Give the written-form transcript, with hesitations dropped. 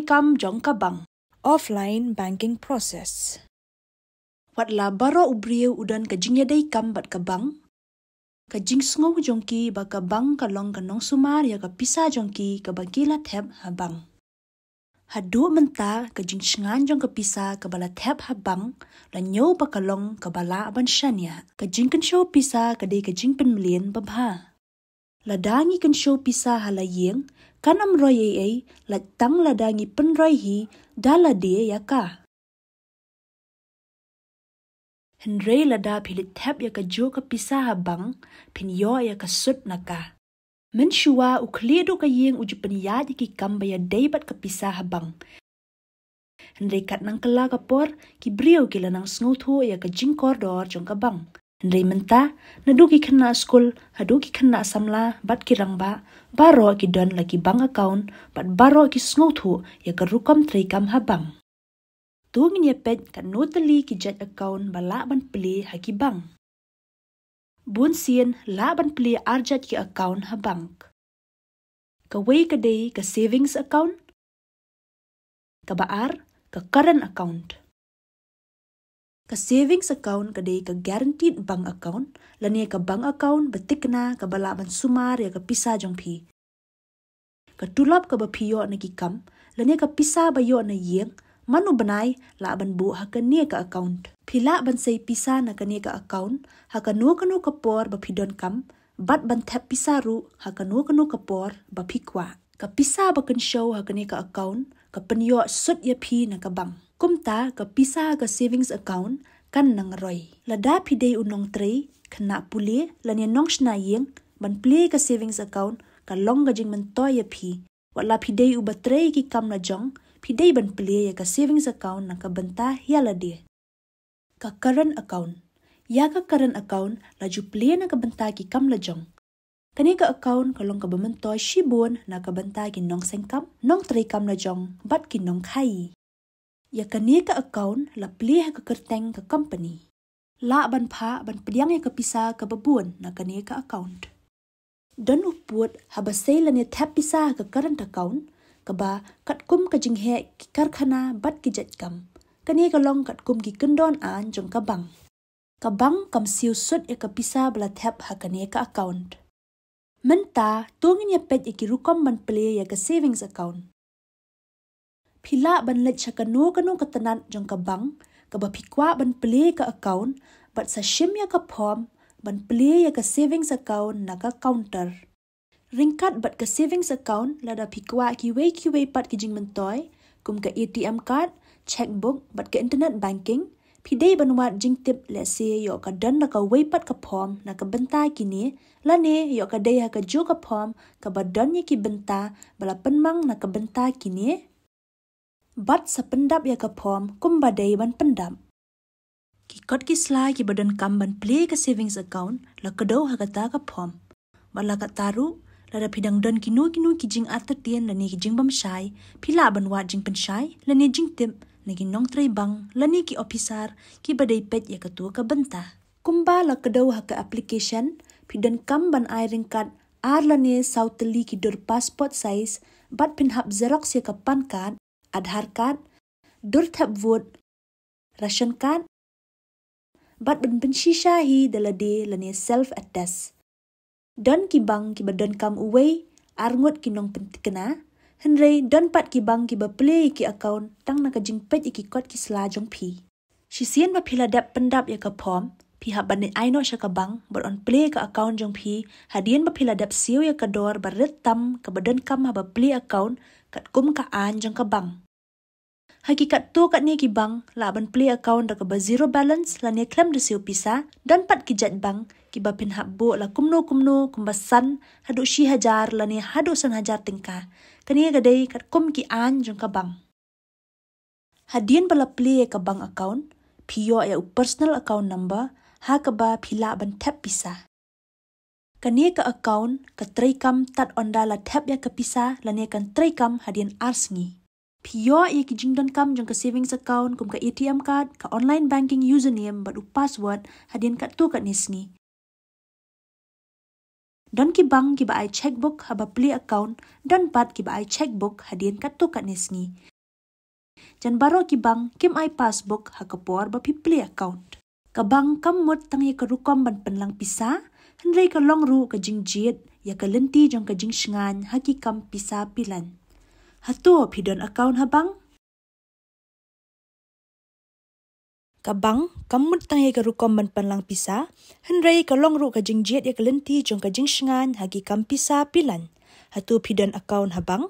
kam jong ka bang. Offline banking process. Wat la baro ubriu udan ka jingya day kam bat ka bang. Ka jing sngo jongki ba ka bang ka long ka nong sumar ya ka pisa jongki ka bagila thep ha bang. Hadu menta ka jing shngan jong ka pisa ka bala thep ha bang la nyo ba ka long ka bala ban shanya. Ka jing kan show pisa ka day ka jing pen million babha. Ladangi kan show pisa halayeng kanam roy ay latang ladangi pen roy hi dala dia ya ka. Henry lada pilit thep ya ka jo ka pisa habang pin yo ya ka sut na ka. Men shua ukledo ka yeng uju peniyad ki kamba ya daybat ka pisa habang. Henry kat nang kala ka por ki brio kila nang snutho ya ka jing kordor jong ka bang. Henry menta naduki kena skul haduki kena samla bat kirang ba baro ki don lagi bank account bat baro ki snutho ya ka rukam trikam habang. Tuangin ya pet kat notali ki jet account bala ban pli haki bang. Bun sien la ban pli arjat ki account ha bank. Kawai ka day ka savings account, ka baar, ka current account. Ka savings account ka day ka guaranteed bank account, lani ka bank account betik na ka bala ban sumar ya ka pisa jong pi. Ka tulap ka bapiyo na ki kam, lani ka pisa bayo na yeng, manu banay la ban bu ha ka niya ka account. Pila ban say pisa na ka niya ka account, ha ka nu ka por bapidon kam, bat ban tap pisa ru ha ka nu ka por bapikwa. Ka pisa bakan show ha ka niya ka account, ka penyo sut ya pi na ka bang. Kumta ka pisa ka savings account kan nang roy. Lada pidey unong tray, kena puli, lanya nong shnayeng, ban pli ka savings account, ka long gajing mentoy ya pi. Wala pidey uba tray ki kam na jong, pidey ban pli ya ka savings account na ka benta yala dia. Ka current account. Ya ka current account laju pli na ka benta ki kam la jong. Kani ka account kalong ka bementoy shibun na ka benta ki nong sengkam, nong tray kam la jong, bat ki nong khai. Ya kani ka account la pli ha ka kerteng ka company. La ban pa ban pediang ya ka pisa ka babun na kani ka account. Dan uput habasay la ni tap pisa ka current account, kaba kat kum ka jinghe ki karkhana bat ki jet kam. Kani ka long kat kum ki kendon an jong ka bang. Ka bang kam siu sut ya ka pisa bala tap ha kani ka account. Menta tungin ya pet ya ki rukom ban pli ya ka savings account. Pila ban let siya kanu katanat jong ka bang, kaba pikwa ban pli ka account, bat sa shim ya ka pom, ban pli ya ka savings account na ka counter. Ringkat bat ka savings account lada pikwa ki wei pat ki jing mentoy, kum ka ATM card, checkbook, bat ka internet banking, pidey ban wat jing tip lese yo ka dan na ka wei pat ka pom na ka benta kini, lane yo ka day ha ka jo ka pom, ka ba dan ya ki benta, bala penmang na ka benta kini, bat sa pendap ya ka pom, kum badai ban pendap. Ki kot ki sla ki badan kam ban play ka savings account, la kadau ha kata ka pom. Bala ka taru, lada pidang don kinu ki jing atat tien lani ki jing bam syai, pila ban wat jing pen syai, lani jing tip, nagi nong tray bang, lani ki opisar, ki badai pet ya katua ka benta. Kumba la kadau ha ka application, pidan kam ban ay ringkat, ar lani sauteli ki dur passport size, bat pinhap xerox ya ka pan card, Aadhaar card, dur tap vote, ration card, bat ban penshisha hi dalade lani self-attest. Dan ki bang ki badan kam uway, arngot ki nong pentikena, henry dan pat ki bang ki ba play ki account, tang na ka jingpet ki kot ki selajong pi. Sisian ba pila dap pendap ya ka pom, pihak bandit aino siya ka bang, but on play ka account jong pi, hadian ba pila dap siyo ya ka dor, barit tam ka badan kam ha ba play account, kat kum ka an jong ka bang. Hakikat tu kat ni ki bang, laban play account da ka ba zero balance, la ni klaim da siyo pisa, dan pat ki jet bang, ki ba pinhap bo la kumno kumbasan, hadu shi hajar, la ni hadu san hajar tingka, kani gaday kat kum ki an jong ka bang. Hadian bala play ka bang account, piyo ya u personal account number, ha ka ba pila ban tap pisa. Kani ka account, ka tray kam tat onda la tap ya ka pisa, la ni kan tray kam hadian arsngi. Piyo ya ki jingdon kam jong ka savings account, kum ka ATM card, ka online banking username, bat u password, hadian kat tu kat nisngi. Dan ki bang ki ba ay checkbook haba play account, dan pat ki ba ay checkbook hadian kat tu kat nisngi. jan baro ki bang kim ai passbook hakapor ba pipli account. Kabang kamut tang ya karukom ban penlang pisa, henrei ka long ru ka jingjiet ya ka lenti jong ka jingsngan haki kam pisa pilan. Hatu pidon account habang? Kabang kamut tang ya karukom ban penlang pisa, henrei ka long ru ka jingjiet ya ka lenti jong ka jingsngan haki kam pisa pilan. Hatu pidon account habang?